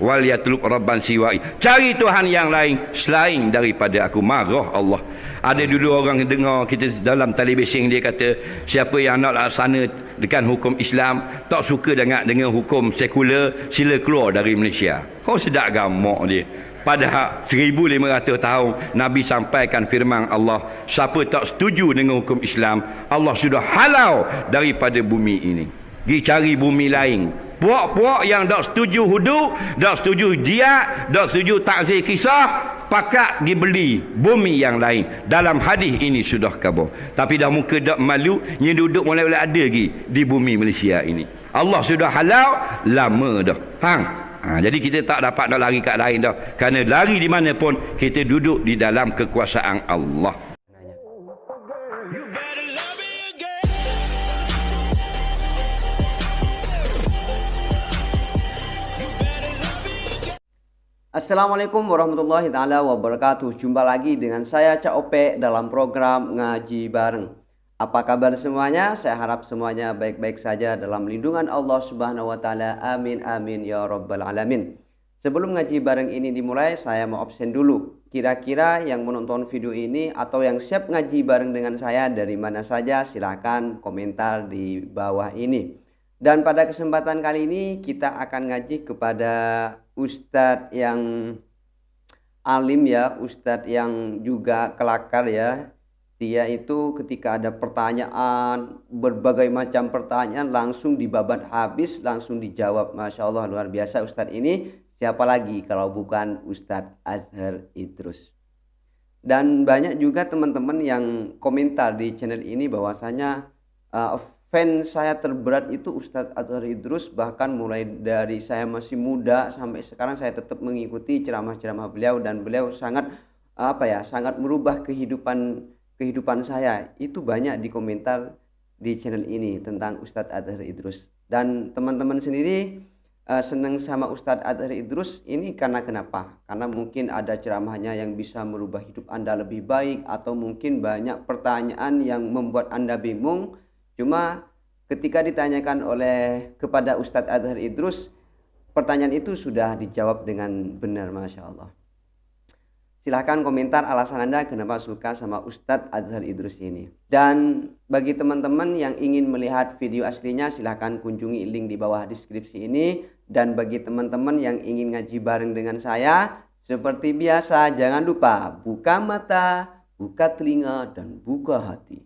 wal yatlub rabban siwai. Cari Tuhan yang lain selain daripada aku. Marah Allah. Ada dulu orang dengar kita dalam televisi, dia kata siapa yang nak laksana dengan hukum Islam, tak suka dengan hukum sekular, sila keluar dari Malaysia. Oh, sedap gamak dia. Padahal 1500 tahun Nabi sampaikan firman Allah, siapa tak setuju dengan hukum Islam, Allah sudah halau daripada bumi ini. Pergi cari bumi lain. Puak-puak yang tak setuju hudu, tak setuju jihad, tak setuju takzir kisah, pakat pergi beli bumi yang lain. Dalam hadis ini sudah khabar. Tapi dah muka dak malu, yang duduk mulai-mulai ada lagi di bumi Malaysia ini. Allah sudah halau lama dah. Jadi kita tak dapat nak lari kat lain dah. Kerana lari di mana pun kita duduk di dalam kekuasaan Allah. Assalamualaikum warahmatullahi taala wabarakatuh. Jumpa lagi dengan saya Cak Ope dalam program Ngaji Bareng. Apa kabar semuanya? Saya harap semuanya baik-baik saja dalam lindungan Allah Subhanahu wa taala. Amin amin ya rabbal alamin. Sebelum Ngaji Bareng ini dimulai, saya mau absen dulu. Kira-kira yang menonton video ini atau yang siap ngaji bareng dengan saya dari mana saja, silahkan komentar di bawah ini. Dan pada kesempatan kali ini kita akan ngaji kepada Ustadz yang alim ya, Ustadz yang juga kelakar ya. Dia itu ketika ada pertanyaan, berbagai macam pertanyaan langsung dibabat habis, langsung dijawab. Masya Allah, luar biasa Ustadz ini. Siapa lagi kalau bukan Ustadz Azhar Idrus. Dan banyak juga teman-teman yang komentar di channel ini bahwasanya fans saya terberat itu Ustadz Azhar Idrus. Bahkan mulai dari saya masih muda sampai sekarang saya tetap mengikuti ceramah-ceramah beliau, dan beliau sangat sangat merubah kehidupan saya. Itu banyak di komentar di channel ini tentang Ustadz Azhar Idrus. Dan teman-teman sendiri senang sama Ustadz Azhar Idrus ini karena kenapa? Karena mungkin ada ceramahnya yang bisa merubah hidup Anda lebih baik, atau mungkin banyak pertanyaan yang membuat Anda bingung. Cuma ketika ditanyakan kepada Ustadz Azhar Idrus, pertanyaan itu sudah dijawab dengan benar, Masya Allah. Silahkan komentar alasan Anda kenapa suka sama Ustadz Azhar Idrus ini. Dan bagi teman-teman yang ingin melihat video aslinya, silahkan kunjungi link di bawah deskripsi ini. Dan bagi teman-teman yang ingin ngaji bareng dengan saya, seperti biasa jangan lupa buka mata, buka telinga, dan buka hati.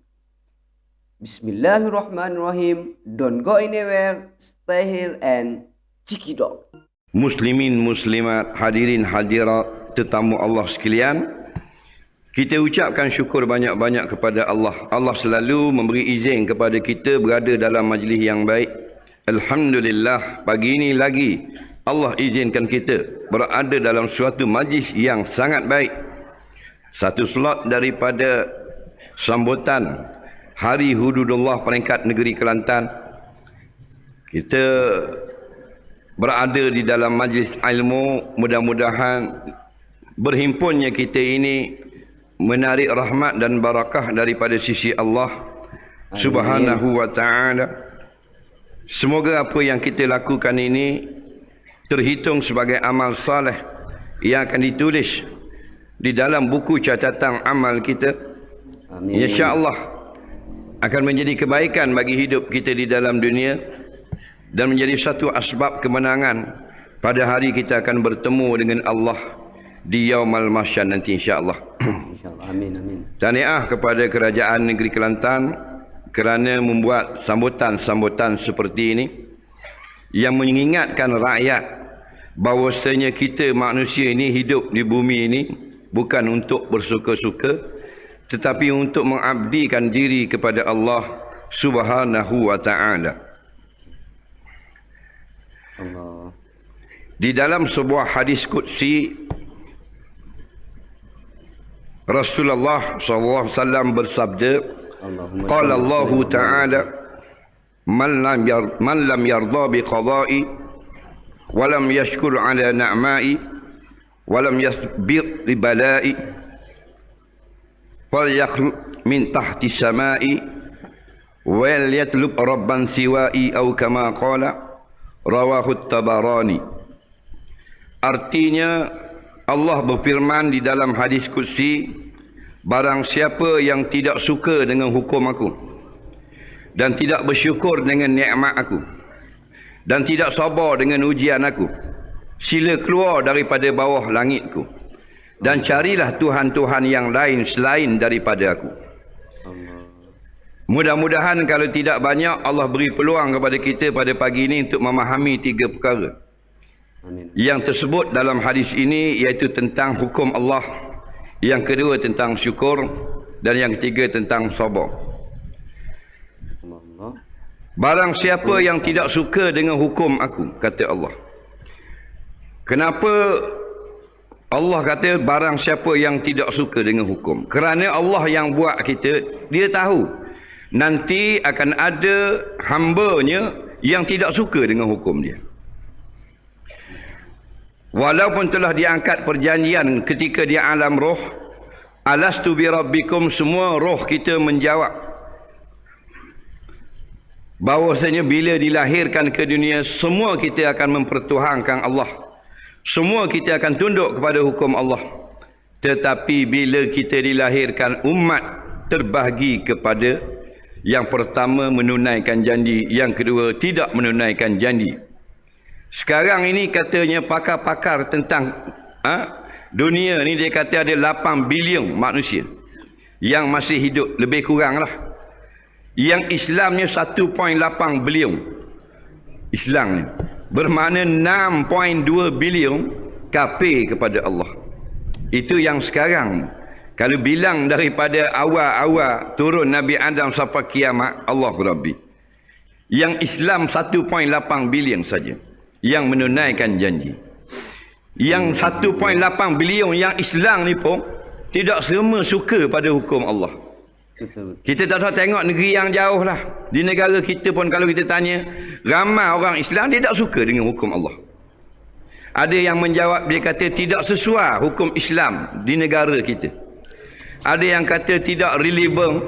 Bismillahirrahmanirrahim. Don't go anywhere, stay here and cekidot. Muslimin, muslimat, hadirin, hadirat, tetamu Allah sekalian, kita ucapkan syukur banyak-banyak kepada Allah. Allah selalu memberi izin kepada kita berada dalam majlis yang baik. Alhamdulillah, pagi ini lagi Allah izinkan kita berada dalam suatu majlis yang sangat baik. Satu slot daripada sambutan Hari Hududullah peringkat negeri Kelantan, kita berada di dalam majlis ilmu. Mudah-mudahan berhimpunnya kita ini menarik rahmat dan barakah daripada sisi Allah Subhanahu wa ta'ala. Semoga apa yang kita lakukan ini terhitung sebagai amal saleh yang akan ditulis di dalam buku catatan amal kita. InsyaAllah akan menjadi kebaikan bagi hidup kita di dalam dunia, dan menjadi satu asbab kemenangan pada hari kita akan bertemu dengan Allah di Yaumal Mahsyar nanti, insya-Allah. Insya-Allah. Amin amin. Tahniah kepada kerajaan negeri Kelantan kerana membuat sambutan-sambutan seperti ini yang mengingatkan rakyat bahawasanya kita manusia ini hidup di bumi ini bukan untuk bersuka-suka, tetapi untuk mengabdikan diri kepada Allah Subhanahu wa ta'ala. Di dalam sebuah hadis qudsi, Rasulullah SAW bersabda, qala Allah Ta'ala, man lam yarda bi qada'i wa lam yashkur ala na'ma'i wa lam yasbir li bala'i falyakhruj min tahti sama'i wal yatlub rabban siwa'i, atau kama qala, rawahu Tabarani. Artinya Allah berfirman di dalam hadis qudsi, barang siapa yang tidak suka dengan hukum aku dan tidak bersyukur dengan nikmat aku dan tidak sabar dengan ujian aku, sila keluar daripada bawah langitku dan carilah Tuhan-Tuhan yang lain selain daripada aku. Mudah-mudahan kalau tidak banyak, Allah beri peluang kepada kita pada pagi ini untuk memahami 3 perkara. Amin. Yang tersebut dalam hadis ini iaitu tentang hukum Allah, yang kedua tentang syukur, dan yang ketiga tentang sabar. Allah. Barang siapa yang tidak suka dengan hukum aku, kata Allah. Kenapa Allah kata barang siapa yang tidak suka dengan hukum? Kerana Allah yang buat kita, dia tahu nanti akan ada hambanya yang tidak suka dengan hukum dia. Walaupun telah diangkat perjanjian ketika di alam roh, alastu bi rabbikum, semua roh kita menjawab bahawasanya bila dilahirkan ke dunia, semua kita akan mempertuhankan Allah. Semua kita akan tunduk kepada hukum Allah. Tetapi bila kita dilahirkan, umat terbahagi kepada yang pertama menunaikan janji, yang kedua tidak menunaikan janji. Sekarang ini katanya pakar-pakar tentang dunia ni, dia kata ada 8 bilion manusia yang masih hidup, lebih kurang lah. Yang Islamnya 1.8 bilion. Islam ni bermakna 6.2 bilion kafir kepada Allah. Itu yang sekarang. Kalau bilang daripada awal-awal turun Nabi Adam sampai kiamat, Allahu Rabbi. Yang Islam 1.8 bilion saja yang menunaikan janji. Yang 1.8 bilion yang Islam ni pun tidak semua suka pada hukum Allah. Betul. Kita tak tahu tengok negeri yang jauh lah. Di negara kita pun kalau kita tanya, ramai orang Islam dia tak suka dengan hukum Allah. Ada yang menjawab, dia kata tidak sesuai hukum Islam di negara kita. Ada yang kata tidak relevan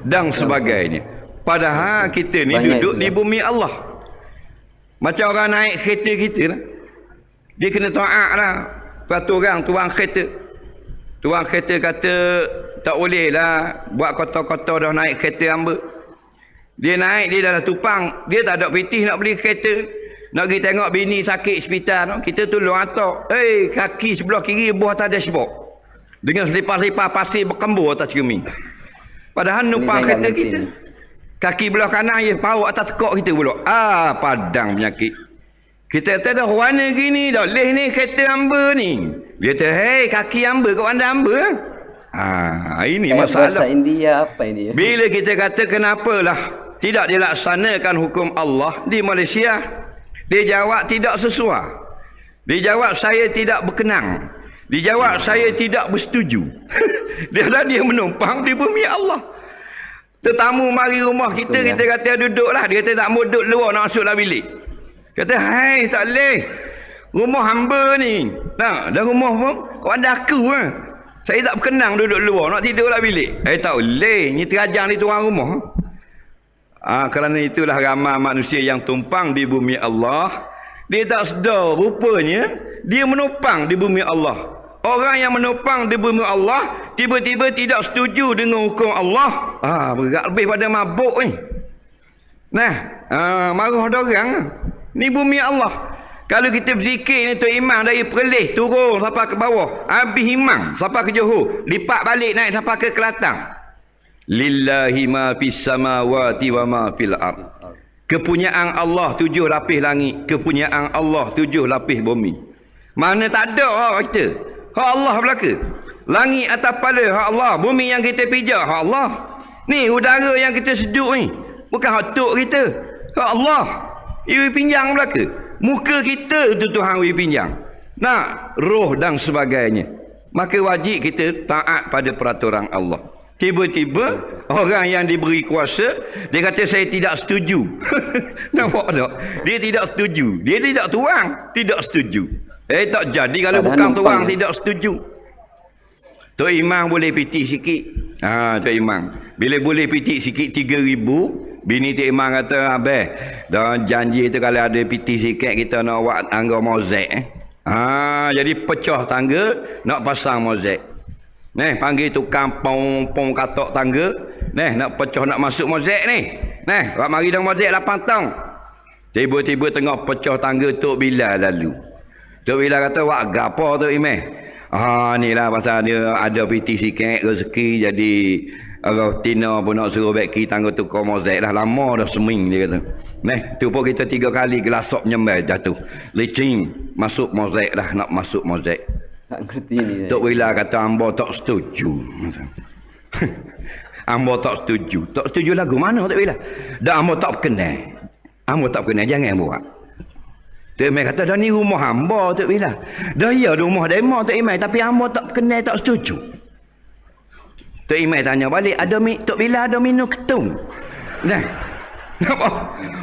dan sebagainya. Padahal kita ni banyak duduk itu, di bumi Allah. Macam orang naik kereta kita lah, dia kena taat lah peraturan tuan kereta. Tuan kereta kata tak boleh lah buat kotor-kotor dah naik kereta hamba. Dia naik, dia dah tupang, dia tak ada pitih nak beli kereta. Nak pergi tengok bini sakit hospital, kita tolong atok. Kaki sebelah kiri buah tak ada sebab, dengan selipar-selipar pasir berkembur atas cermin. Padahal numpang kereta kita, kaki belah kanan je paut atas tekok kita pula. Padang penyakit. Kita kata dah warna gini dah, leh ni kereta hamba ni. Dia kata, hei kaki hamba kat bandar hamba. Ini masalah. Bahasa India apa ini ya? Bila kita kata kenapalah tidak dilaksanakan hukum Allah di Malaysia, dia jawab tidak sesuai. Dia jawab saya tidak berkenan. Dia jawab saya tidak bersetuju. Dia menumpang di bumi Allah. Tetamu mari rumah kita, kita kata duduklah. Dia kata tak mau duduk luar, nak masuklah bilik. Kata, hai tak boleh. Rumah hamba ni. Nah, dah rumah pun kau ada aku lah. Saya tak berkenan duduk luar, nak tidurlah bilik. Tak boleh. Ni terajang di tuan rumah. Kerana itulah ramai manusia yang tumpang di bumi Allah. Dia tak sedar rupanya dia menumpang di bumi Allah. Orang yang menopang di bumi Allah tiba-tiba tidak setuju dengan hukum Allah, berat lebih pada mabuk ni. Marah ada orang ni bumi Allah. Kalau kita berzikir ni Tok Imam dari Perlis turun sampai ke bawah, habis imam sampai ke Johor, lipat balik naik sampai ke Kelantan. Lillahi ma fis samawati wa ma fil ard. Kepunyaan Allah 7 lapis langit, kepunyaan Allah 7 lapis bumi. Mana tak ada orang kita. Hak Allah belaka. Langit atas kepala hak Allah, bumi yang kita pijak hak Allah. Ni udara yang kita sejuk ni bukan hak tok kita, hak Allah. Iwi pinjang belaka. Muka kita tu Tuhan iwi pinjang. Nak roh dan sebagainya. Maka wajib kita taat pada peraturan Allah. Tiba-tiba orang yang diberi kuasa, dia kata saya tidak setuju. Nampak tak? Dia tidak setuju. Dia tidak tuang, tidak setuju. Tak jadi kalau bukan tuang tidak setuju. Tok Imam boleh pitik sikit. Tok Imam. Bila boleh pitik sikit 3,000, bini Tok Imam kata, abeh, dah janji tu kalau ada pitik sikit kita nak buat anggar mozek. Jadi pecah tangga nak pasang mozaik. Panggil tukang pong katok tangga. Nak pecah nak masuk mozaik ni. Buat mari dah mozaik 8 tahun. Tiba-tiba tengah pecah tangga Tok Bilal lalu. Tok Bilal kata, "Wak gapo Tok Imeh?" Ni lah pasal dia ada piti sikit rezeki jadi Tina pun nak suruh beki tangga tukar mozaik dah lama dah seming dia kata. Tu pun kita 3 kali gelasok nyembai jatuh. Licin masuk mozaik dah nak masuk mozaik. Tak ngerti ni. Tok Bilal kata ambo tak setuju. Ambo tak setuju. Tak setuju lagu mana Tok Bilal? Dah ambo tak kenal. Ambo tak kenal jangan buat. Tok Imai kata dah ni rumah hamba Tok Bilal. Dah ya rumah demo Tok Imai tapi ambo tak kenal tak setuju. Tok Imai tanya balik, Tok Bilal ada minum ketung? Apa?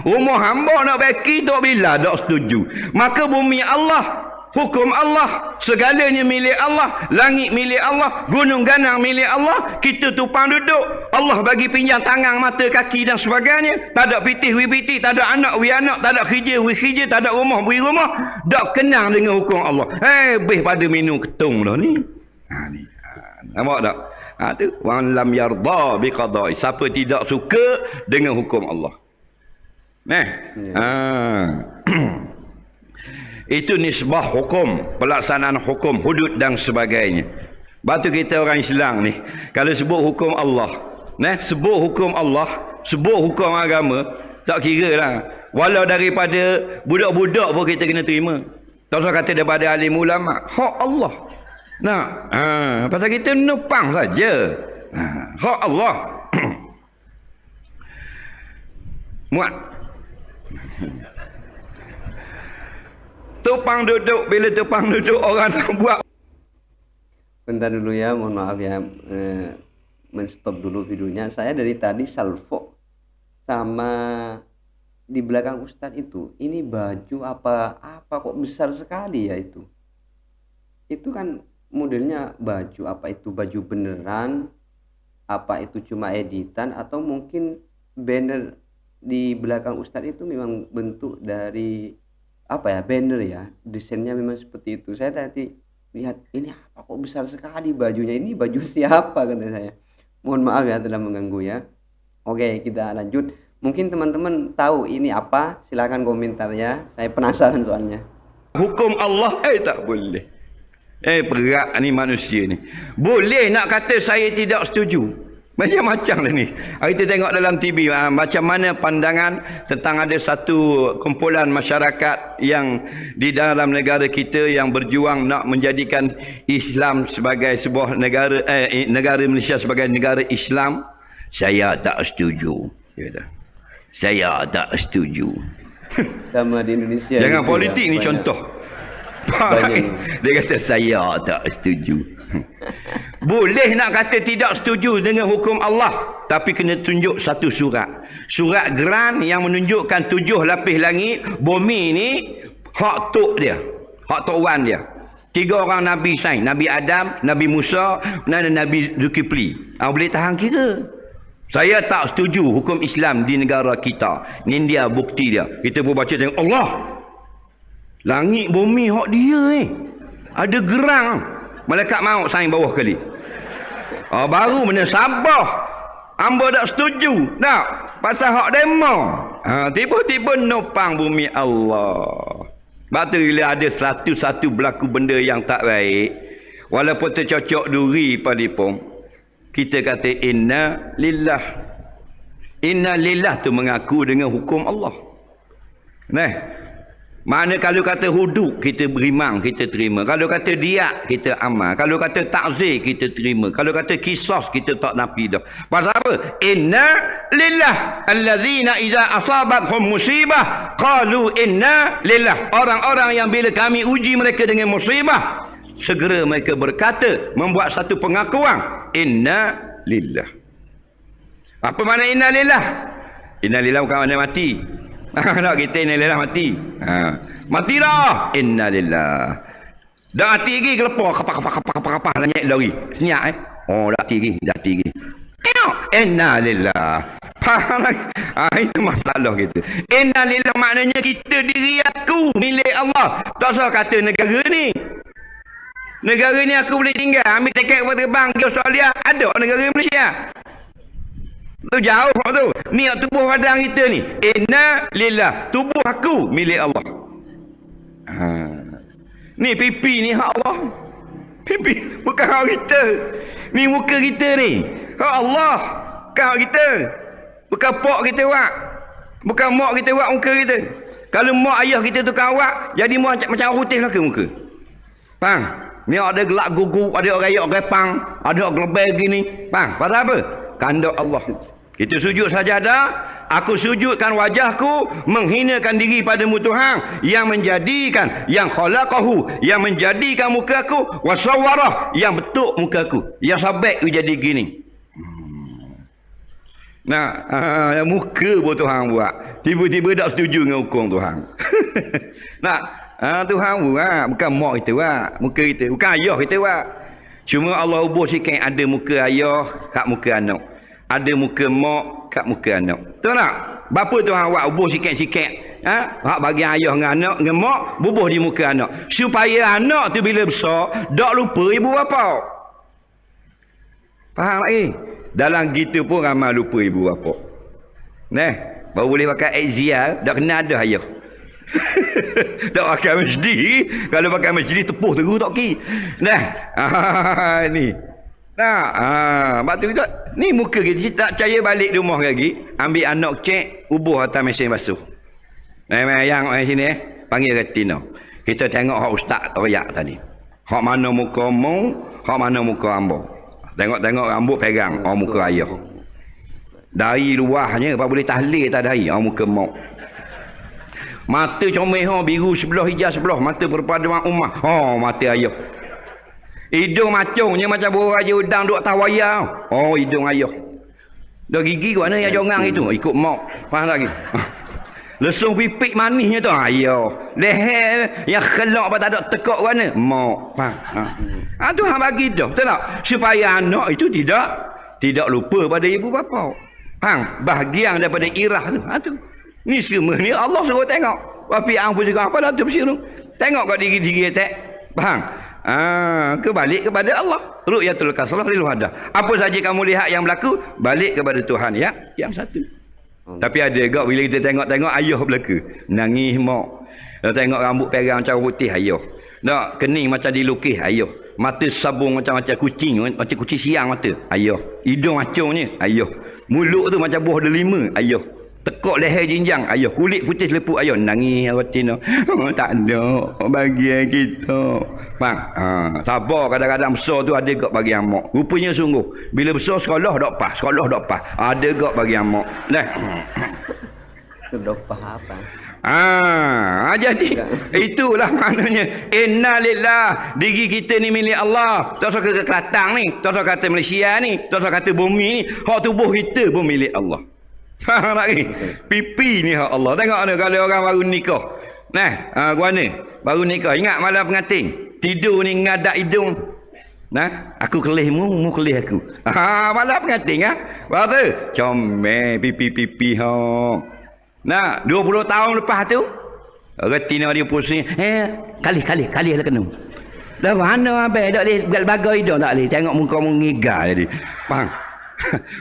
Rumah hamba nak baki Tok Bilal tak setuju. Maka bumi Allah, hukum Allah, segalanya milik Allah, langit milik Allah, gunung ganang milik Allah, kita tupang duduk. Allah bagi pinjam tangan, mata, kaki dan sebagainya. Tak ada pitih wi pitih, tak ada anak wi anak, tak ada khijir wi khijir, tak ada rumah wi rumah. Tak kenang dengan hukum Allah. Lebih pada minum ketung dah ni. Ni. Nampak tak? Tu wan lam yarda bi qada'i. Siapa tidak suka dengan hukum Allah. Itu nisbah hukum, pelaksanaan hukum, hudud dan sebagainya. Batu kita orang Islam ni, kalau sebut hukum Allah, sebut hukum Allah, sebut hukum agama, tak kira lah. Walau daripada budak-budak pun kita kena terima. Tak usah kata daripada alim ulama. Hak Allah. Pasal kita nupang saja. Hak Allah. Muat. Tupang duduk, bila tupang duduk orang nak buat. Bentar dulu ya, mohon maaf ya, men-stop dulu videonya. Saya dari tadi salvo sama di belakang Ustadz itu. Ini baju apa kok besar sekali ya itu. Itu kan modelnya baju, apa itu baju beneran, apa itu cuma editan, atau mungkin banner di belakang Ustadz itu memang bentuk dari banner ya, desainnya memang seperti itu. Saya tadi lihat, ini apa kok besar sekali bajunya, ini baju siapa kata saya. Mohon maaf ya telah mengganggu ya. Oke, kita lanjut. Mungkin teman-teman tahu ini apa, silakan komentar ya, saya penasaran soalnya. Hukum Allah tak boleh. Berat ni manusia ni. Boleh nak kata saya tidak setuju. Macam-macam lah ni. Kita tengok dalam TV macam mana pandangan tentang ada satu kumpulan masyarakat yang di dalam negara kita yang berjuang nak menjadikan Islam sebagai sebuah negara, negara Malaysia sebagai negara Islam. Saya tak setuju. Saya tak setuju. Sama di Indonesia. Jangan gitu politik ya, ni banyak. contoh. Dia kata saya tak setuju. Boleh nak kata tidak setuju dengan hukum Allah, tapi kena tunjuk satu surat. Surat geran yang menunjukkan 7 lapis langit, bumi ni hak tok dia, hak tuan dia. 3 orang Nabi sain, Nabi Adam, Nabi Musa dan Nabi Zulkifli. Boleh tahan kira. Saya tak setuju hukum Islam di negara kita. Ni dia bukti dia. Kita pun baca tengok Allah. Langit bumi hak dia ada gerang. Malaikat maut saing bawah kali. Baru mana sabar. Amba tak setuju. Tak. Pasal hak demo. Tiba-tiba nopang bumi Allah. Batu bila ada satu berlaku benda yang tak baik. Walaupun tercocok duri palipong. Kita kata inna lillah. Inna lillah tu mengaku dengan hukum Allah. Mana kalau kata hudud kita berimang, kita terima. Kalau kata diat kita amal. Kalau kata takzir kita terima. Kalau kata kisos kita tak nafi dah. Pasal apa? Inna lillah allazina idza asabathum musibah qalu inna lillah. Orang-orang yang bila kami uji mereka dengan musibah, segera mereka berkata, membuat satu pengakuan, inna lillah. Apa makna inna lillah? Inna lillah bukan makna mati. Nak kita inna lillah mati. Mati dah. Inna lillah. Dah hati lagi kelepar kapah naik lari. Senyap dah hati lagi. Inna lillah. Faham lagi? Itu masalah kita. Inna lillah maknanya kita diri aku milik Allah. Tak usah kata negara ni. Negara ni aku boleh tinggal. Ambil tiket kapal terbang ke Australia. Ada negara Malaysia. Tu jauh tu. Ni tubuh badan kita ni. Inna lillah. Tubuh aku milik Allah. Ni pipi ni hak Allah. Pipi bukan hak kita. Ni muka kita ni. Hak Allah. Bukan hak kita. Bukan pok kita buat. Bukan mak kita buat muka kita. Kalau mak ayah kita tukar awak, jadi macam orang putih lah ke muka. Faham? Ni ada gelak gugu, ada orang rayak repang, ada orang lebih gini. Faham? Pasal apa? Kandak Allah. Kita sujud sajadah, aku sujudkan wajahku, menghinakan diri padamu Tuhan yang menjadikan, yang khalaqahu, yang menjadikan muka aku, wasawwarah, yang bentuk muka aku, yang sabit jadi gini. Nah, muka pun Tuhan buat. Tiba-tiba tak setuju dengan hukum Tuhan. Nah, Tuhan buat. Bukan mak kita buat. Muka kita. Bukan ayah kita buat. Cuma Allah ubah sikit. Ada muka ayah kat muka anak. Ada muka mak kat muka anak. Tahu tak? Bapa Tuhan buat ubah sikit-sikit. Hak bagi ayah dengan anak, dengan mak, bubuh di muka anak. Supaya anak tu bila besar, tak lupa ibu bapa. Faham lagi? Dalam gitu pun ramai lupa ibu bapa. Nah, baru boleh pakai Exia, dah kena ada ayah. Tak pakai masjid. Kalau pakai masjid tepuh terus tak ki. Nah, ni. Nah, mak tu tak. Ni muka kita tak percaya balik rumah lagi, ambil anak cek, ubuh atas mesin basuh. Yang sini panggil retina. Kita tengok hak ustaz royak tadi. Hak mana muka mu, hak mana muka ambo. Tengok-tengok rambut pegang, muka ayah. Dari luarnya apa boleh tahlil tak dari, muka mak. Mata comel biru sebelah, hijau sebelah, mata berpaduan ummah. Mata ayah. Hidung macungnya macam burung raja udang duk tawaya. Hidung ayah. Dah gigi ke mana yang jongang itu? Ikut mak. Faham lagi? Lesung pipik manisnya tu ayah. Leher yang kelak apa tak ada tekak mana? Mak. Faham? Tu hang bagi dah. Betul tak? Supaya anak itu tidak lupa pada ibu bapa. Faham? Bahagian daripada irah tu. Tu. Ni semua ni Allah suruh tengok. Tapi hang pun juga apa dah tu mesti tu. Tengok kat diri-diri tak. Faham? Kebalik kepada Allah. Ru'yatul kasrah lil wahadah. Apa saja kamu lihat yang berlaku, balik kepada Tuhan yang satu. Tapi ada juga bila kita tengok-tengok ayah belaka. Nangis mak. Tengok rambut perang macam putih ayah. Nak kening macam dilukis ayah. Mata sabung macam kucing siang mata ayah. Hidung acungnya ayah. Mulut tu macam buah delima ayah. Tekuk leher jinjang ayah. Kulit putih selepuk ayah. Nangis Watina. Tak ada bagian kita. Faham? Sabar kadang-kadang besar tu ada gak bagian mak. Rupanya sungguh. Bila besar sekolah tak pas. Ada gak bagian mak. Dah. Sudah apa? Jadi itulah maknanya inna lillah, diri kita ni milik Allah. Tak usah kata Kelantan ni, tak usah kata Malaysia ni, tak usah kata bumi ni, hak tubuh kita pun milik Allah. Faham lagi? Pipi ni hak Allah. Tengok ni kalau orang baru nikah. Nah, gua ni baru nikah, ingat malam pengantin, tidur ni ngadak hidung. Nah, aku kelihmu, mu kelih aku. Malam pengantin baru comel pipi ha. Nah, 20 tahun lepas tu retina dia pusing. Kali lah kena. Dah mana abang tak boleh bagai hidung tak boleh. Tengok muka mengigar jadi. Faham?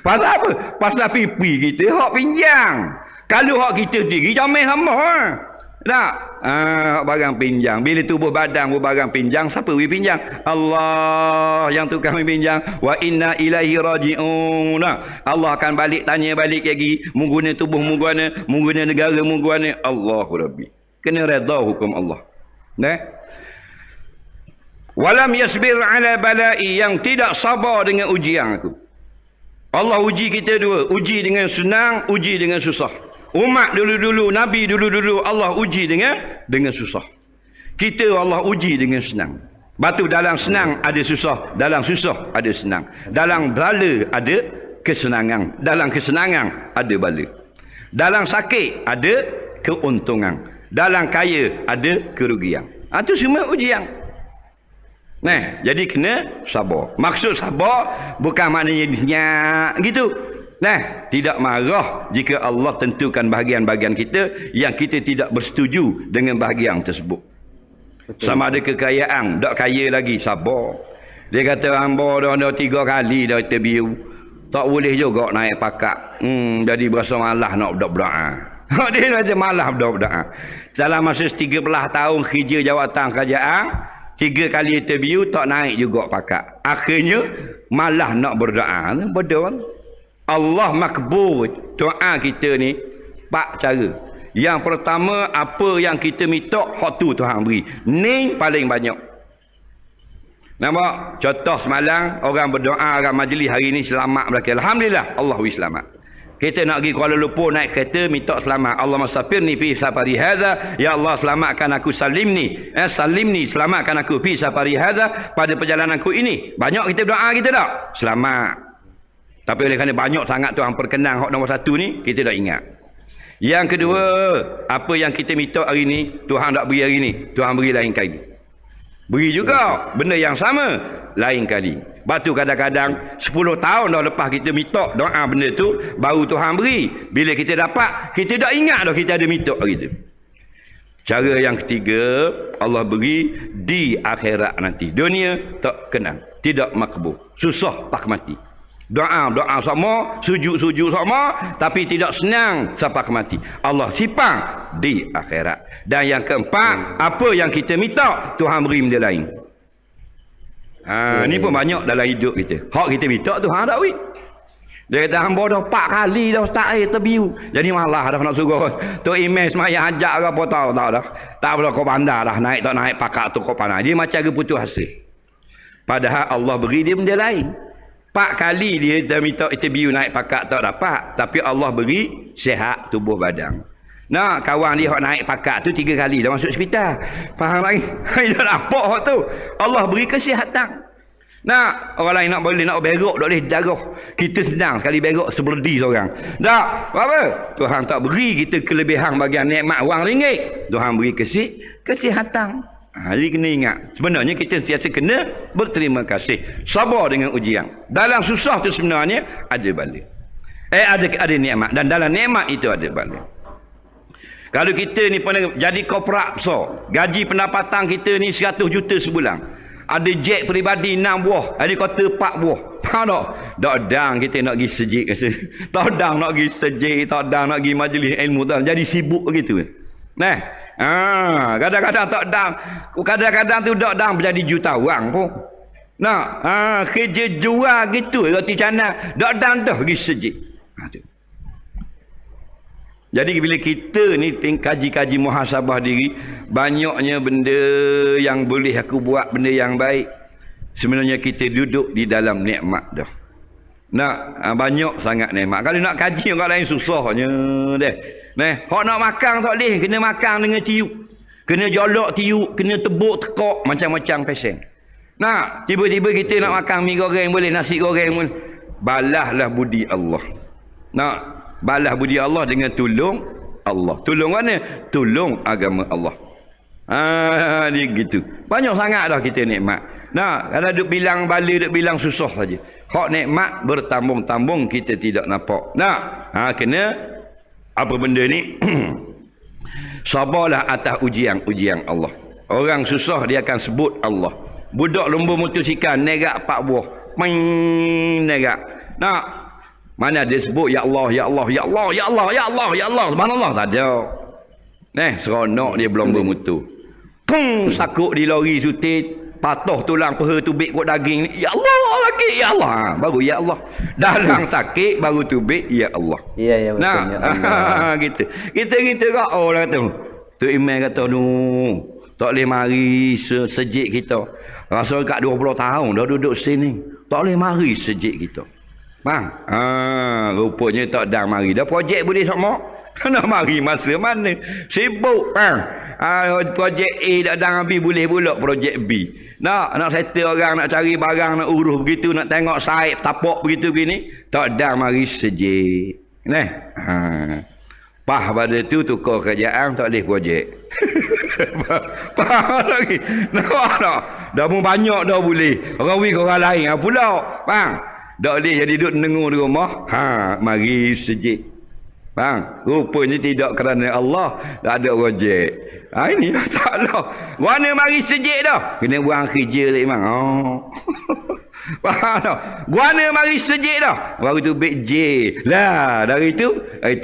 Pasal apa? Pasal pipi kita hak pinjang. Kalau hak kita diri comel sama. Tak? Barang pinjang. Bila tubuh badan barang pinjang, siapa we pinjang? Allah yang tukang pinjang. Wa inna ilaihi raji'un. Allah akan tanya balik lagi. Mengguna tubuh mengguna negara mengguna Allahu Rabbi. Kena redha hukum Allah. Nah. Walam yasbir ala bala'i, yang tidak sabar dengan ujian aku. Allah uji kita dua, uji dengan senang, uji dengan susah. Umat dulu-dulu, Nabi dulu-dulu Allah uji dengan susah. Kita Allah uji dengan senang. Batu dalam senang ada susah, dalam susah ada senang. Dalam bala ada kesenangan, dalam kesenangan ada bala. Dalam sakit ada keuntungan, dalam kaya ada kerugian. Itu semua ujian. Nah, jadi kena sabar. Maksud sabar bukan maknanya nyak gitu. Nah, tidak marah jika Allah tentukan bahagian-bahagian kita yang kita tidak bersetuju dengan bahagian tersebut. Betul. Sama ada kekayaan, tak kaya lagi, sabar. Dia kata hamba dah 3 kali dah interview. Tak boleh juga naik pakak. Jadi berasa malah nak berdoa. Dia macam malah berdoa. Dalam masa 13 tahun kerja jawatan kerajaan, 3 kali interview tak naik juga pakak. Akhirnya malah nak berdoa. Betul. Allah makbul doa kita ni 4 cara. Yang pertama, apa yang kita minta hak tu Tuhan beri. Ni paling banyak. Nampak? Contoh semalam orang berdoa orang majlis hari ni selamat belaka. Alhamdulillah Allah wi selamat. Kita nak pergi Kuala Lumpur naik kereta minta selamat. Allah masafirni fi safari hadza. Ya Allah selamatkan aku salimni. Salimni selamatkan aku fi safari hadza pada perjalananku ini. Banyak kita doa kita tak? Selamat. Tapi oleh kerana banyak sangat Tuhan perkenan hak nombor 1 ni, kita dah ingat. Yang kedua, apa yang kita minta hari ni Tuhan tak beri hari ni, Tuhan beri lain kali. Beri juga benda yang sama lain kali. Batu kadang-kadang 10 tahun dah lepas kita minta doa benda tu baru Tuhan beri. Bila kita dapat, kita dah ingat dah kita ada minta hari tu. Cara yang ketiga, Allah beri di akhirat nanti. Dunia tak kenal, tidak makbul. Susah tak mati. Doa sama, sujud sama, tapi tidak senang sampai ke mati. Allah simpan di akhirat. Dan yang keempat, apa yang kita minta Tuhan beri benda lain. Ni pun banyak dalam hidup kita. Hak kita minta Tuhan tak beri. Dia kata hamba dah 4 kali dah ustaz terbiu. Jadi malah dah nak suruh tu email semaya ajak ke apa tahu tak dah. Tak boleh kau bandar dah naik tak naik pakak tu kau pandai. Dia macam keputus asa. Padahal Allah beri dia benda lain. 4 kali dia dah minta interview naik pakak tak dapat, tapi Allah beri sihat tubuh badan. Nah, kawan dia hok naik pakak tu 3 kali dah masuk hospital. Faham lagi? Dia nampak hok tu. Allah beri kesihatan. Nah, orang lain nak boleh nak berok tak boleh darah. Kita senang sekali berok seberdi seorang. Tak, apa? Tuhan tak beri kita kelebihan bagian nikmat wang ringgit. Tuhan beri kesihatan. Jadi kena ingat, sebenarnya kita sentiasa kena berterima kasih, sabar dengan ujian. Dalam susah tu sebenarnya ada balik. Ada nikmat, dan dalam nikmat itu ada balik. Kalau kita ni pernah jadi korporat besar, gaji pendapatan kita ni 100 juta sebulan, ada jet peribadi 6 buah, ada kota 4 buah. Tahu tak? Tak dang kita nak pergi sejik. Tak dang nak pergi sejik, tak dang nak pergi majlis ilmu, tak jadi sibuk begitu. Nah, kadang-kadang tak dang, kadang-kadang tu tak dang menjadi jutawan pun. Nah, kerja jual gitu roti canai, tak dang dah pergi sejik. Jadi bila kita ni kaji-kaji muhasabah diri, banyaknya benda yang boleh aku buat, benda yang baik. Sebenarnya kita duduk di dalam nikmat dah. Banyak sangat nikmat. Kalau nak kaji orang lain susahnya deh. Hak nak makan tak boleh, kena makan dengan tiup. Kena jolok tiup, kena tebuk tekok, macam-macam pesen. Tiba-tiba kita nak makan mi goreng boleh, nasi goreng pun. Balahlah budi Allah. Balas budi Allah dengan tolong Allah. Tolong mana? Tolong agama Allah. Dia gitu. Banyak sangat dah kita nikmat. Kalau duk bilang bala, duk bilang susah saja. Hak nikmat bertambung-tambung kita tidak nampak. Kena apa benda ni? Sabarlah atas ujian-ujian Allah. Orang susah dia akan sebut Allah. Budak lumba motosikal nerak 4 buah. Nerak. Mana dia sebut ya Allah, ya Allah, ya Allah, ya Allah, ya Allah, ya Allah. Subhanallah tak ada. Seronok dia belum bermutu. Sakut di lori sutit, patah tulang peha tubik kot daging ni. Ya Allah lagi, ya Allah. Baru ya Allah. Dalam sakit baru tubik ya Allah. Ya betul. Ya Allah. Gitu. Kita kak orang kata. Tu Imam kata tak boleh mari sejik kita. Rasa kat 20 tahun dah duduk sini. Tak boleh mari sejik kita. Rupanya tak dah mari. Dah projek boleh sama. Nak mari masa mana? Sibuk. Projek A tak dah habis, boleh pula projek B. Nak settle orang, nak cari barang, nak urus begitu, nak tengok site tapak begitu begini. Tak dah mari sejik. Pada tu tukar kerjaan, tak boleh projek. Faham lagi? Nampak tak? Dah pun banyak dah boleh. Orang wik orang lain pula. Faham? Tak boleh jadi duduk dengar di rumah. Mari sejid. Faham? Rupanya tidak kerana Allah tak ada rojek. Ini masalah. Mana mari sejid dah? Kena buang kerja tak memang. Faham tak? Guana mari sejid dah. Baru tu beg J. Lah, dari tu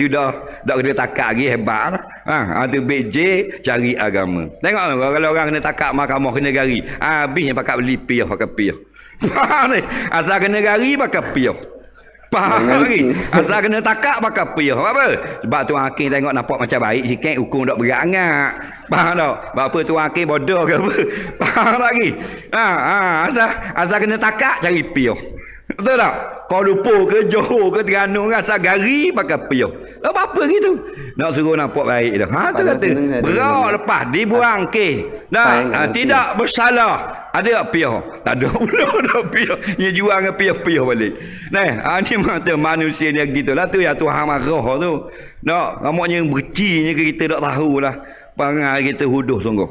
dah kena takak lagi hebat lah. Tu beg J cari agama. Tengok kalau orang kena takak mahkamah kena gari. Habisnya pakai beli piyah, pakai piyah. Faham ni? Asal kena gari pakai piyah. Faham lagi? Asal kena takak pakai piyah. Apa? Sebab tu hakim tengok nampak macam baik sikit, hukum tak berat sangat. Faham tak? Sebab apa tu hakim bodoh ke apa? Faham lagi? Asal kena takak cari piyah. Betul tak? Kau lupa ke Johor ke Terengganu ke asal gari pakai piyah. Apa gitu? Nak suruh nampak baik dah. Tu kata berat lepas dibuang ke. Tidak bersalah. Ada tak piyah? Tak ada pula ada piyah. Dia jual dengan piyah-piyah balik. Ni mata manusia ni gitulah tu yang Tuhan marah tu. Nak ramuknya bercinya ke kita tak tahulah. Perangai kita huduh sungguh.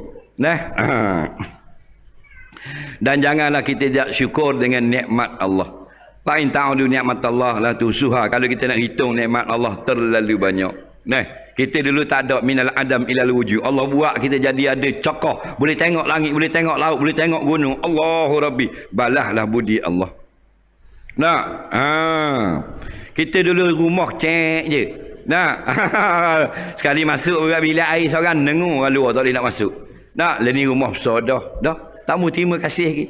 Dan janganlah kita tak syukur dengan nikmat Allah. Fa in ta'udu nikmat Allah la tusuha. Kalau kita nak hitung nikmat Allah terlalu banyak. Kita dulu tak ada minal adam ilal wujud. Allah buat kita jadi ada cokoh. Boleh tengok langit, boleh tengok laut, boleh tengok gunung. Allahu Rabbi. Balahlah budi Allah. Kita dulu rumah cek je. Sekali masuk bilik air seorang dengar luar tak boleh nak masuk. Ni rumah besar dah. Tak mau terima kasih lagi.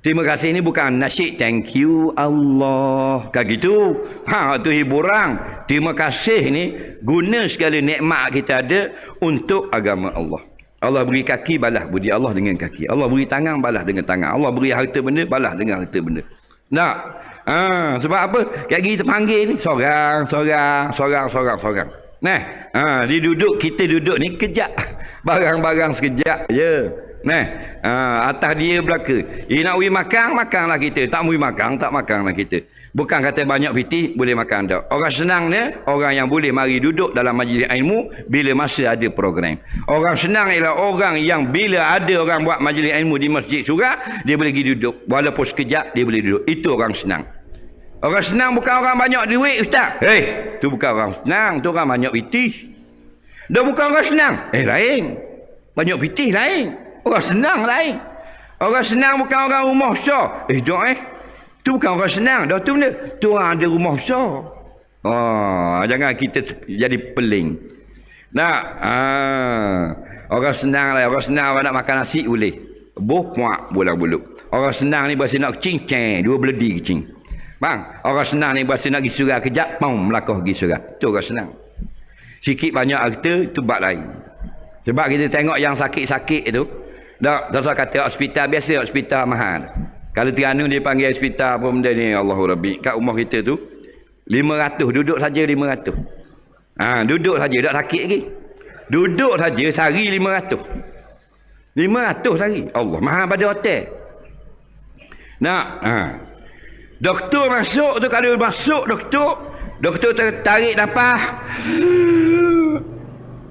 Terima kasih ni bukan nasyid thank you Allah. Kan gitu. Tu hiburan. Terima kasih ni guna segala nikmat kita ada untuk agama Allah. Allah beri kaki balas budi Allah dengan kaki. Allah beri tangan balas dengan tangan. Allah beri harta benda balas dengan harta benda. Sebab apa? Kayak kita panggil ni sorang. Dia duduk, kita duduk ni kejap. Barang-barang sekejap je. Atas dia belaka. Nak pergi makanlah kita. Tak pergi makan, tak makanlah kita. Bukan kata banyak pitih boleh makan tak. Orang senang ni, orang yang boleh mari duduk dalam majlis ilmu bila masa ada program. Orang senang ialah orang yang bila ada orang buat majlis ilmu di masjid surah, dia boleh pergi duduk. Walaupun sekejap dia boleh duduk. Itu orang senang. Orang senang bukan orang banyak duit, ustaz. Tu bukan orang senang, tu orang banyak pitih. Dah bukan orang senang. Lain. Banyak pitih lain. Orang senang lain. Orang senang bukan orang rumah besar. Tu bukan orang senang. Dah tu benda. Tu orang ada rumah besar. Jangan kita jadi peling. Orang senang lah. Orang senang nak makan nasi boleh. Puak bola bulu. Orang senang ni bahasa nak kecing. Dua beledi kecing. Bang, orang senang ni bahasa nak pergi surah kejap. Melakah pergi surah. Tu orang senang. Sikit banyak harta, tu bab lain. Sebab kita tengok yang sakit-sakit tu. Tak kata hospital biasa, hospital mahal. Kalau Terengganu dia panggil hospital apa benda ni, Allahu Rabbi. Kat rumah kita tu 500, duduk saja 500. Duduk saja tak sakit lagi. Duduk saja sehari 500. 500 sehari. Allah, mahal pada hotel. Doktor masuk tu, kalau masuk doktor tarik nafas.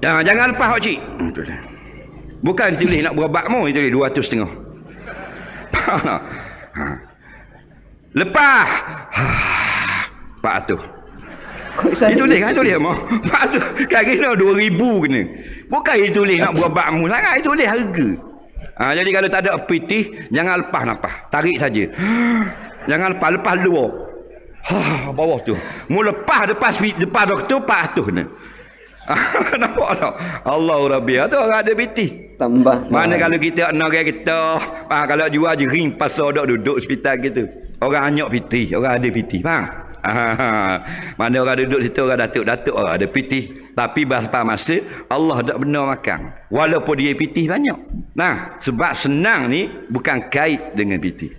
Jangan lepas cik. Bukan tulis nak berobat mu, itu 200.5. Lepas 400. Itu tulis mu. 400 kan kena 2000 kena. Bukan itu tulis nak berobat mu sangat, itu tulis harga. Jadi kalau tak ada pitih, jangan lepas nafas. Tarik saja. Jangan lepas luar. Bawah tu. Mu lepas depan doktor 400 kena. Nampak tak? Allahu Rabbi. Tu orang ada pitih. Tambah. Mana kalau kita nak kita, kalau jual je ring pasal duduk hospital gitu. Orang anyok pitih, orang ada pitih, faham? Mana orang duduk situ, orang datuk-datuk orang ada pitih. Tapi berapa masa Allah tak benar makan. Walaupun dia pitih banyak. Sebab senang ni bukan kait dengan pitih.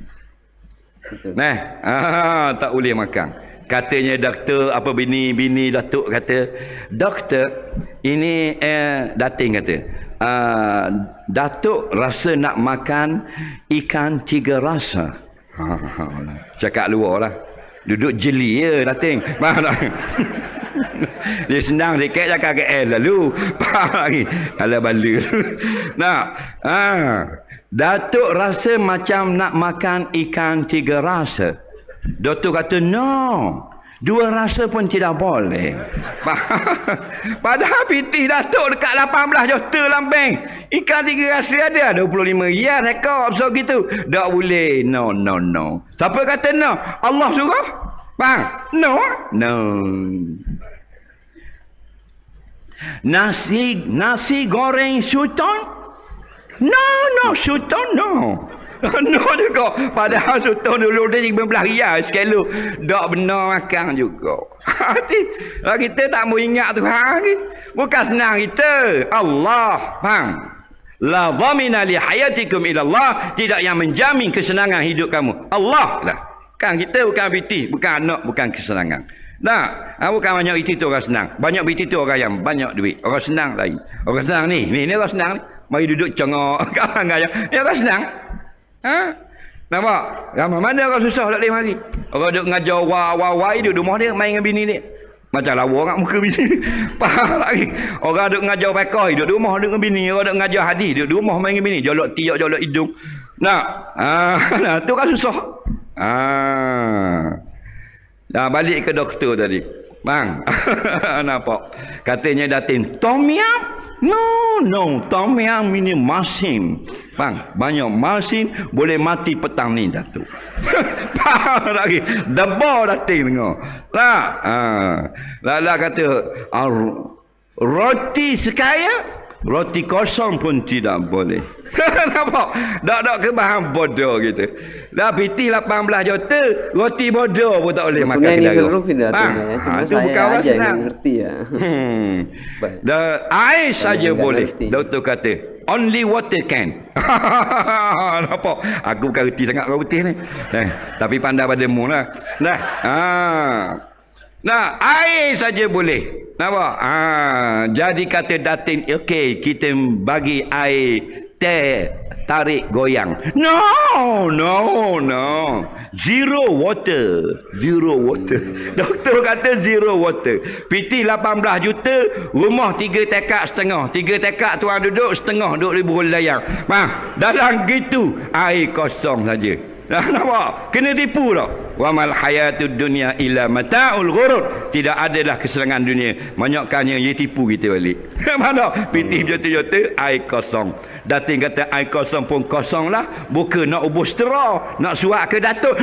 Tak boleh makan. Katanya doktor apa bini datuk kata, doktor ini dating kata, datuk rasa nak makan ikan 3 rasa. Cakap luar lah. Duduk jeli je dating. Faham tak? Dia senang sikit cakap KL lalu. Faham lagi. Alah bala. Datuk rasa macam nak makan ikan 3 rasa. Doktor kata, no. Dua rasa pun tidak boleh. Padahal PT Datuk dekat 18 juta lambeng. Ikan 3 rasa ada 25 ya rekod so gitu. Tak boleh. No. Siapa kata no? Allah suruh? Bang, no. Nasi goreng sultan? No, sultan no. No juga. Padahal sultan dulu dia 15 riyal sekilo. Tak benar makan juga. Kita tak mau ingat Tuhan lagi. Bukan senang kita. Allah. Faham? La dhamina li hayatikum ila Allah. Tidak yang menjamin kesenangan hidup kamu. Allah lah. Kan kita bukan biti, bukan anak, bukan kesenangan. Nah, bukan banyak biti tu orang senang. Banyak biti tu orang yang banyak duit. Orang senang lain. Orang senang ni orang senang ni. Mari duduk cengok. Ni orang senang. Ha? Nampak? Ramai mana orang susah tak boleh mari. Orang duduk ngajar wawai duduk rumah dia main dengan bini dia. Macam lawa orang muka bini. Faham lagi. Orang duduk ngajar pakai duduk rumah duduk dengan bini. Orang duduk ngajar hadis duduk rumah main dengan bini. Jolok tiak, jolok hidung. Nah, tu kan susah. Dah balik ke doktor tadi. Bang. Nampak? Katanya datin tom yum. No, tom yum ini masin. Bang, banyak masin boleh mati petang ni Datuk. Faham lagi. Debar datin tengok. Lah kata roti sekaya, roti kosong pun tidak boleh. Nampak? Tak kebahan bodoh gitu. Dah PT 18 juta, roti bodoh pun tak boleh makan kedai. Ini seluruh pidatanya. Cuma itu bukan saya orang aja senang. yang ngerti ya. Air saja boleh. Doktor kata, only water can. Nampak? Aku bukan reti sangat kau putih ni. Tapi pandai padamu lah. Nah, air saja boleh. Nampak? Jadi kata datin, okey, kita bagi air teh tarik goyang. No. Zero water. Doktor kata zero water. PT 18 juta, rumah 3 tekak setengah. 3 tekak tuan duduk, setengah duduk libur layang. Dalam gitu air kosong saja. Nampak? Kena tipu tak? Wa mal hayatud dunya illa mata'ul ghurur. Tidak adalah kesenangan dunia. Banyakkannya dia tipu kita balik. Mana? PT juta-juta air kosong. Datin kata air kosong pun kosong lah. Bukan nak ubus straw, nak suap ke Datuk.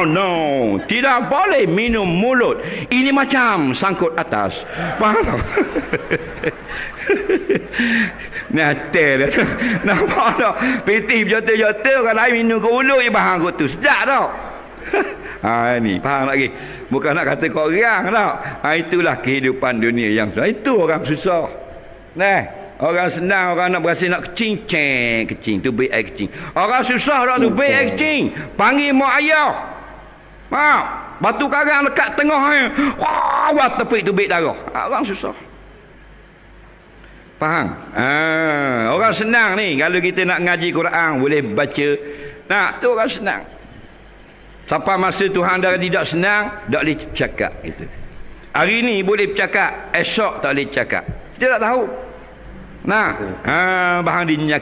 No. Tidak boleh minum mulut. Ini macam sangkut atas. Faham tak? Natal dah. Nampak tak? PT berjota-jota orang lain minum ke mulut je bahan kot tu. Sedap tak? Ni faham lagi. Bukan nak kata kau orang tak? Itulah kehidupan dunia yang susah. Itu orang susah. Orang senang, orang nak berasa nak kecing, kecing tu baik air kecing. Orang susah tak tu baik air kecing. Panggil mak ayah. Batu karang dekat tengah ni. Wah, tepik tu baik darah. Orang susah. Faham? Orang senang ni kalau kita nak ngaji Quran boleh baca. Tu orang senang. Sampai masa Tuhan dah tidak senang, tak boleh cakap gitu. Hari ni boleh bercakap, esok tak boleh cakap. Kita tak tahu. Bahan dia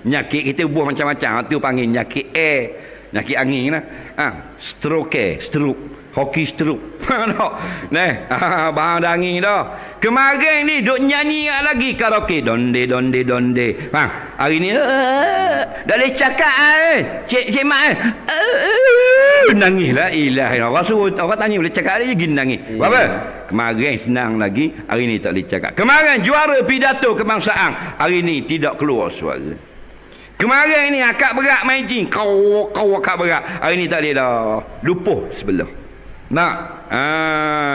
nyakit kita buah macam-macam. Tu panggil nyakit air, nyakit angin lah. Stroke, hoki stroke. Bahan dah angin dah. Kemarin ni duk nyanyi lagi karaoke donde. Hari ni dah boleh cakap Cik Mak nangis lah. Orang suruh, orang tanya boleh cakap dia gini nangis. Apa? Kemarin senang lagi, hari ni tak boleh cakap. Kemarin juara pidato kebangsaan, hari ni tidak keluar suara. Kemarin ni akak berat main jing, kau akak berat, hari ni tak boleh dah. Lupuh sebelah.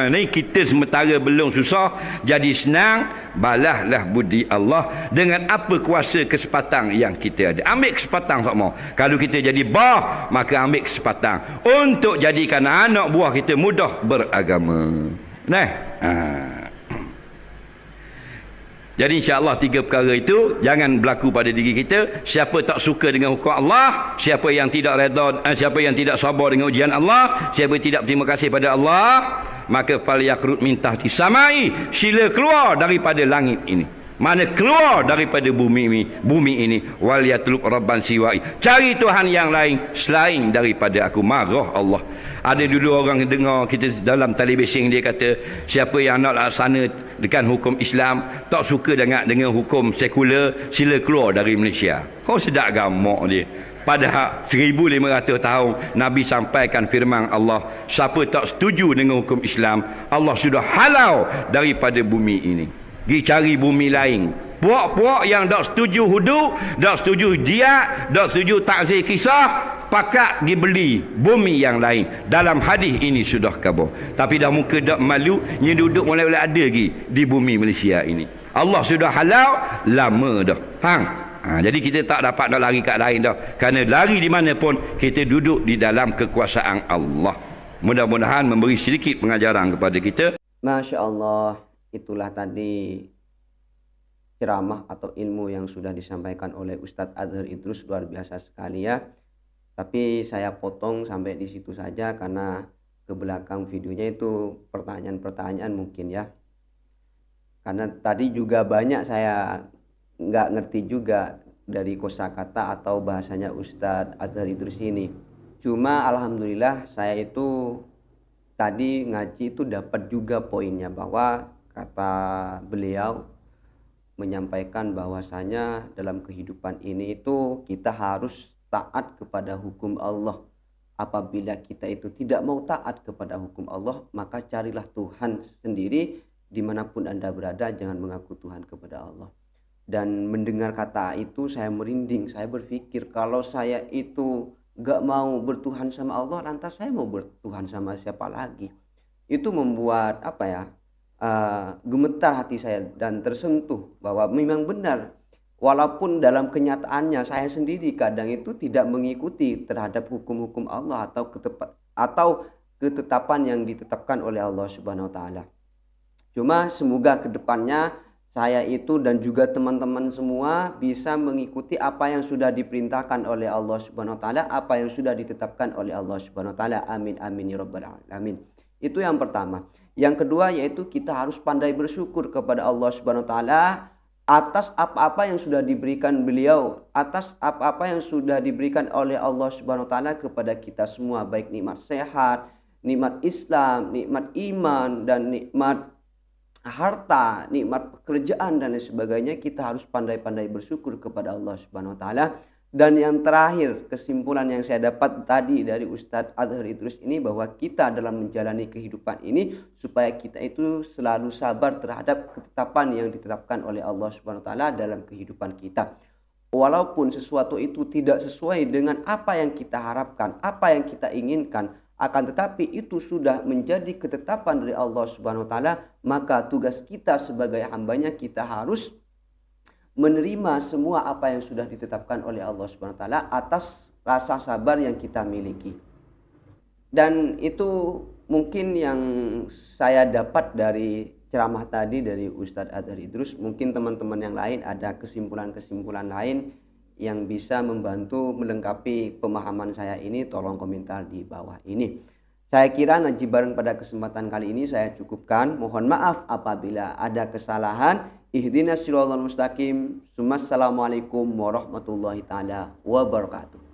Ni kita sementara belum susah jadi senang. Balaslah budi Allah dengan apa kuasa kesempatan yang kita ada. Ambil kesempatan sama. Kalau kita jadi bah, maka ambil kesempatan untuk jadikan anak buah kita mudah beragama. Jadi insya-Allah 3 perkara itu jangan berlaku pada diri kita. Siapa tak suka dengan hukum Allah, siapa yang tidak redha, siapa yang tidak sabar dengan ujian Allah, siapa tidak berterima kasih pada Allah, maka fal yakrut min tahti samai, sila keluar daripada langit ini. Mana keluar daripada bumi ini. Wal yatlub rabban siwai. Cari Tuhan yang lain selain daripada aku. Marah Allah. Ada dulu orang dengar kita dalam televisi, dia kata siapa yang nak laksana dengan hukum Islam, tak suka dengan hukum sekular, sila keluar dari Malaysia. Oh, sedap gamak dia. Padahal 1500 tahun Nabi sampaikan firman Allah, siapa tak setuju dengan hukum Islam, Allah sudah halau daripada bumi ini. Pergi cari bumi lain. Puak-puak yang tak setuju hudu, tak setuju jihad, tak setuju takzir kisah, pakat pergi beli bumi yang lain. Dalam hadis ini sudah khabar. Tapi dah muka dak malu, yang duduk mulai-mulai ada lagi di bumi Malaysia ini. Allah sudah halau lama dah. Jadi kita tak dapat nak lari kat lain dah. Kerana lari di mana pun kita duduk di dalam kekuasaan Allah. Mudah-mudahan memberi sedikit pengajaran kepada kita. Masya Allah, itulah tadi ceramah atau ilmu yang sudah disampaikan oleh Ustadz Azhar Idrus, luar biasa sekali ya. Tapi saya potong sampai di situ saja karena ke belakang videonya itu pertanyaan-pertanyaan mungkin ya. Karena tadi juga banyak saya nggak ngerti juga dari kosakata atau bahasanya Ustadz Azhar Idrus ini. Cuma alhamdulillah saya itu tadi ngaji itu dapat juga poinnya, bahwa kata beliau menyampaikan bahwasanya dalam kehidupan ini itu kita harus taat kepada hukum Allah. Apabila kita itu tidak mau taat kepada hukum Allah, maka carilah Tuhan sendiri dimanapun Anda berada, jangan mengaku Tuhan kepada Allah. Dan mendengar kata itu saya merinding. Saya berpikir kalau saya itu gak mau bertuhan sama Allah, lantas saya mau bertuhan sama siapa lagi? Itu membuat gemetar hati saya dan tersentuh bahwa memang benar, walaupun dalam kenyataannya saya sendiri kadang itu tidak mengikuti terhadap hukum-hukum Allah atau ketetapan yang ditetapkan oleh Allah Subhanahu wa taala. Cuma semoga ke depannya saya itu dan juga teman-teman semua bisa mengikuti apa yang sudah diperintahkan oleh Allah Subhanahu wa taala, apa yang sudah ditetapkan oleh Allah Subhanahu wa taala. Amin amin ya rabbal alamin. Itu yang pertama. Yang kedua yaitu kita harus pandai bersyukur kepada Allah Subhanahu wa taala atas apa-apa yang sudah diberikan beliau, atas apa-apa yang sudah diberikan oleh Allah Subhanahu wa taala kepada kita semua, baik nikmat sehat, nikmat Islam, nikmat iman, dan nikmat harta, nikmat pekerjaan dan lain sebagainya. Kita harus pandai-pandai bersyukur kepada Allah Subhanahu wa taala. Dan yang terakhir, kesimpulan yang saya dapat tadi dari Ustadz Azhar Idrus ini, bahwa kita dalam menjalani kehidupan ini supaya kita itu selalu sabar terhadap ketetapan yang ditetapkan oleh Allah Subhanahu wa taala dalam kehidupan kita. Walaupun sesuatu itu tidak sesuai dengan apa yang kita harapkan, apa yang kita inginkan, akan tetapi itu sudah menjadi ketetapan dari Allah Subhanahu wa taala, maka tugas kita sebagai hambanya kita harus menerima semua apa yang sudah ditetapkan oleh Allah Subhanahu wa taala atas rasa sabar yang kita miliki. Dan itu mungkin yang saya dapat dari ceramah tadi dari Ustadz Azhar Idrus. Mungkin teman-teman yang lain ada kesimpulan-kesimpulan lain yang bisa membantu melengkapi pemahaman saya ini, tolong komentar di bawah ini. Saya kira ngaji bareng pada kesempatan kali ini saya cukupkan. Mohon maaf apabila ada kesalahan. Ihdinas siratal mustaqim. Assalamualaikum warahmatullahi taala wabarakatuh.